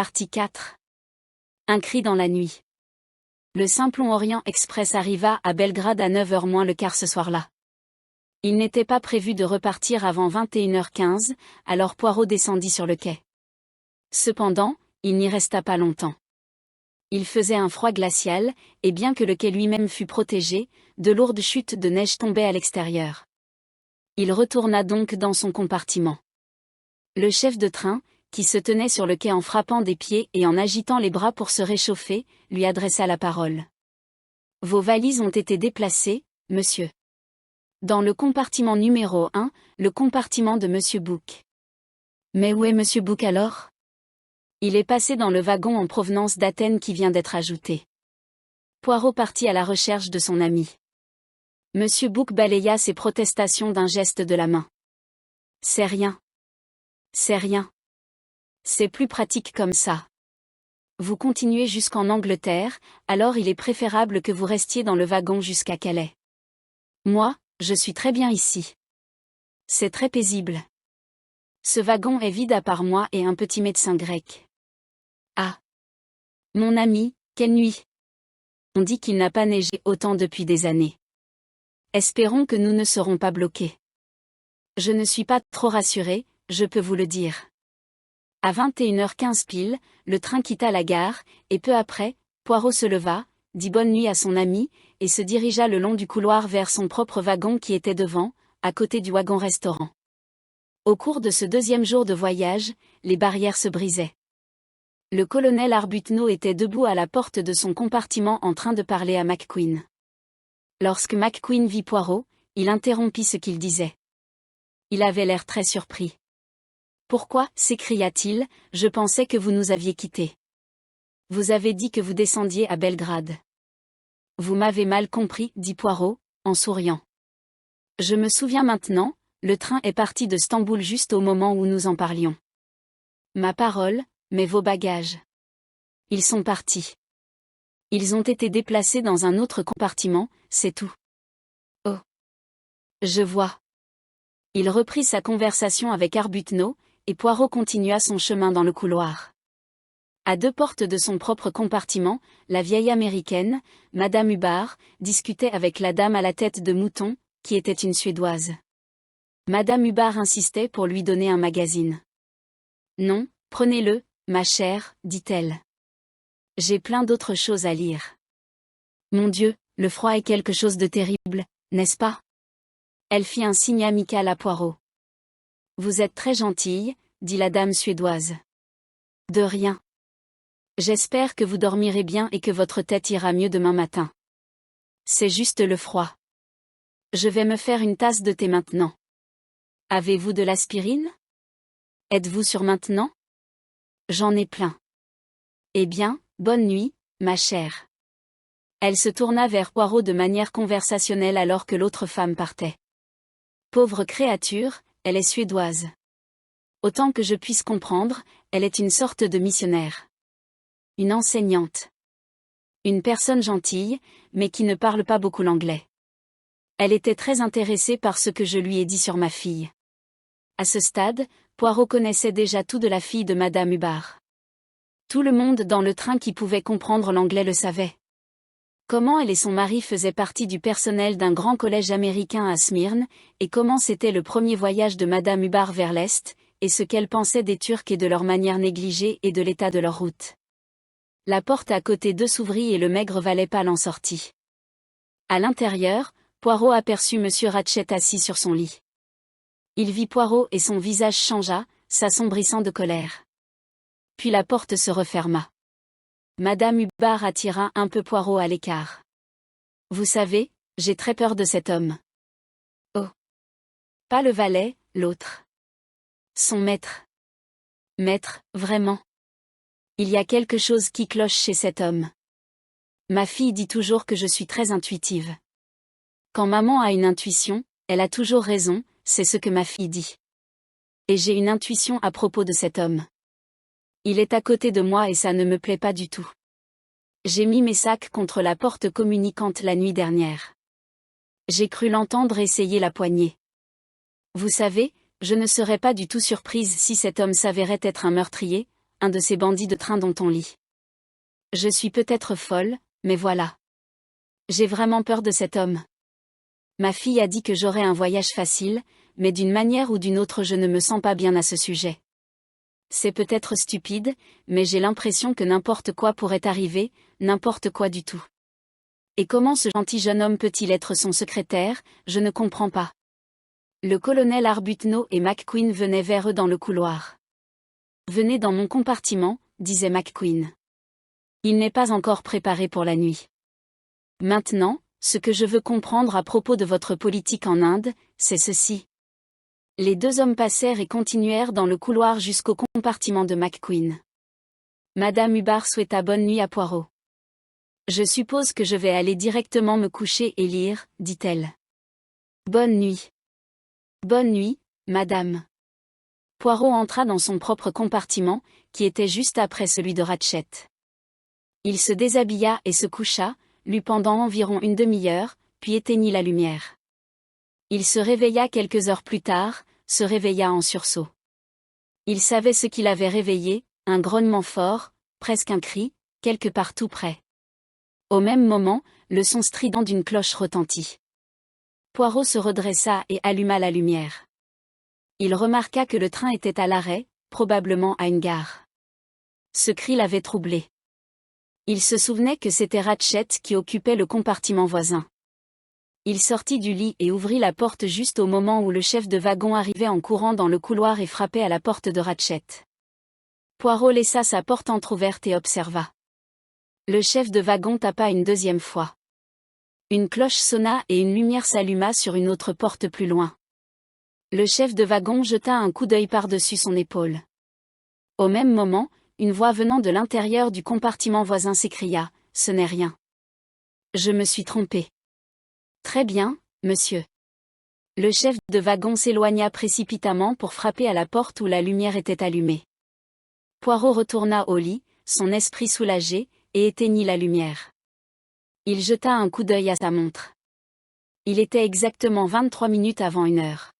Partie 4. Un cri dans la nuit. Le Simplon Orient Express arriva à Belgrade à 9h moins le quart ce soir-là. Il n'était pas prévu de repartir avant 21h15, alors Poirot descendit sur le quai. Cependant, il n'y resta pas longtemps. Il faisait un froid glacial, et bien que le quai lui-même fût protégé, de lourdes chutes de neige tombaient à l'extérieur. Il retourna donc dans son compartiment. Le chef de train, qui se tenait sur le quai en frappant des pieds et en agitant les bras pour se réchauffer, lui adressa la parole. « Vos valises ont été déplacées, monsieur. Dans le compartiment numéro 1, le compartiment de monsieur Bouc. »« Mais où est monsieur Bouc alors ? » ?»« Il est passé dans le wagon en provenance d'Athènes qui vient d'être ajouté. » Poirot partit à la recherche de son ami. Monsieur Bouc balaya ses protestations d'un geste de la main. « C'est rien. C'est rien. C'est plus pratique comme ça. Vous continuez jusqu'en Angleterre, alors il est préférable que vous restiez dans le wagon jusqu'à Calais. Moi, je suis très bien ici. C'est très paisible. Ce wagon est vide à part moi et un petit médecin grec. Ah. Mon ami, quelle nuit. On dit qu'il n'a pas neigé autant depuis des années. Espérons que nous ne serons pas bloqués. Je ne suis pas trop rassuré, je peux vous le dire. À 21h15 pile, le train quitta la gare, et peu après, Poirot se leva, dit bonne nuit à son ami, et se dirigea le long du couloir vers son propre wagon qui était devant, à côté du wagon-restaurant. Au cours de ce deuxième jour de voyage, les barrières se brisaient. Le colonel Arbuthnot était debout à la porte de son compartiment en train de parler à McQueen. Lorsque McQueen vit Poirot, il interrompit ce qu'il disait. Il avait l'air très surpris. « Pourquoi, s'écria-t-il, je pensais que vous nous aviez quittés. Vous avez dit que vous descendiez à Belgrade. »« Vous m'avez mal compris, dit Poirot, en souriant. Je me souviens maintenant, le train est parti de Stamboul juste au moment où nous en parlions. Ma parole, mais vos bagages. Ils sont partis. Ils ont été déplacés dans un autre compartiment, c'est tout. Oh. Je vois. » Il reprit sa conversation avec Arbuthnot, et Poirot continua son chemin dans le couloir. À deux portes de son propre compartiment, la vieille américaine, Madame Hubbard, discutait avec la dame à la tête de mouton, qui était une Suédoise. Madame Hubbard insistait pour lui donner un magazine. « Non, prenez-le, ma chère, dit-elle. J'ai plein d'autres choses à lire. Mon Dieu, le froid est quelque chose de terrible, n'est-ce pas ? » Elle fit un signe amical à Poirot. « Vous êtes très gentille, » dit la dame suédoise. « De rien. J'espère que vous dormirez bien et que votre tête ira mieux demain matin. C'est juste le froid. Je vais me faire une tasse de thé maintenant. Avez-vous de l'aspirine ? Êtes-vous sûr maintenant ? J'en ai plein. Eh bien, bonne nuit, ma chère. » Elle se tourna vers Poirot de manière conversationnelle alors que l'autre femme partait. Pauvre créature, elle est suédoise. Autant que je puisse comprendre, elle est une sorte de missionnaire. Une enseignante. Une personne gentille, mais qui ne parle pas beaucoup l'anglais. Elle était très intéressée par ce que je lui ai dit sur ma fille. À ce stade, Poirot connaissait déjà tout de la fille de Madame Hubbard. Tout le monde dans le train qui pouvait comprendre l'anglais le savait. Comment elle et son mari faisaient partie du personnel d'un grand collège américain à Smyrne, et comment c'était le premier voyage de Madame Hubbard vers l'Est, et ce qu'elle pensait des Turcs et de leur manière négligée et de l'état de leur route. La porte à côté d'eux s'ouvrit et le maigre valet pâle en sortit. À l'intérieur, Poirot aperçut Monsieur Ratchet assis sur son lit. Il vit Poirot et son visage changea, s'assombrissant de colère. Puis la porte se referma. Madame Hubbard attira un peu Poirot à l'écart. « Vous savez, j'ai très peur de cet homme. »« Oh. Pas le valet, l'autre. Son maître. »« Maître, vraiment. Il y a quelque chose qui cloche chez cet homme. Ma fille dit toujours que je suis très intuitive. Quand maman a une intuition, elle a toujours raison, c'est ce que ma fille dit. Et j'ai une intuition à propos de cet homme. Il est à côté de moi et ça ne me plaît pas du tout. J'ai mis mes sacs contre la porte communicante la nuit dernière. J'ai cru l'entendre essayer la poignée. Vous savez, je ne serais pas du tout surprise si cet homme s'avérait être un meurtrier, un de ces bandits de train dont on lit. Je suis peut-être folle, mais voilà. J'ai vraiment peur de cet homme. Ma fille a dit que j'aurais un voyage facile, mais d'une manière ou d'une autre je ne me sens pas bien à ce sujet. C'est peut-être stupide, mais j'ai l'impression que n'importe quoi pourrait arriver, n'importe quoi du tout. Et comment ce gentil jeune homme peut-il être son secrétaire, je ne comprends pas. Le colonel Arbuthnot et McQueen venaient vers eux dans le couloir. Venez dans mon compartiment, disait McQueen. Il n'est pas encore préparé pour la nuit. Maintenant, ce que je veux comprendre à propos de votre politique en Inde, c'est ceci. Les deux hommes passèrent et continuèrent dans le couloir jusqu'au compartiment de McQueen. Madame Hubbard souhaita bonne nuit à Poirot. Je suppose que je vais aller directement me coucher et lire, dit-elle. Bonne nuit. Bonne nuit, madame. Poirot entra dans son propre compartiment, qui était juste après celui de Ratchet. Il se déshabilla et se coucha, lut pendant environ une demi-heure, puis éteignit la lumière. Il se réveilla quelques heures plus tard, se réveilla en sursaut. Il savait ce qui l'avait réveillé, un grognement fort, presque un cri, quelque part tout près. Au même moment, le son strident d'une cloche retentit. Poirot se redressa et alluma la lumière. Il remarqua que le train était à l'arrêt, probablement à une gare. Ce cri l'avait troublé. Il se souvenait que c'était Ratchet qui occupait le compartiment voisin. Il sortit du lit et ouvrit la porte juste au moment où le chef de wagon arrivait en courant dans le couloir et frappait à la porte de Ratchet. Poirot laissa sa porte entr'ouverte et observa. Le chef de wagon tapa une deuxième fois. Une cloche sonna et une lumière s'alluma sur une autre porte plus loin. Le chef de wagon jeta un coup d'œil par-dessus son épaule. Au même moment, une voix venant de l'intérieur du compartiment voisin s'écria, « Ce n'est rien. Je me suis trompé. » Très bien, monsieur. Le chef de wagon s'éloigna précipitamment pour frapper à la porte où la lumière était allumée. Poirot retourna au lit, son esprit soulagé, et éteignit la lumière. Il jeta un coup d'œil à sa montre. Il était exactement 23 minutes avant 1 heure.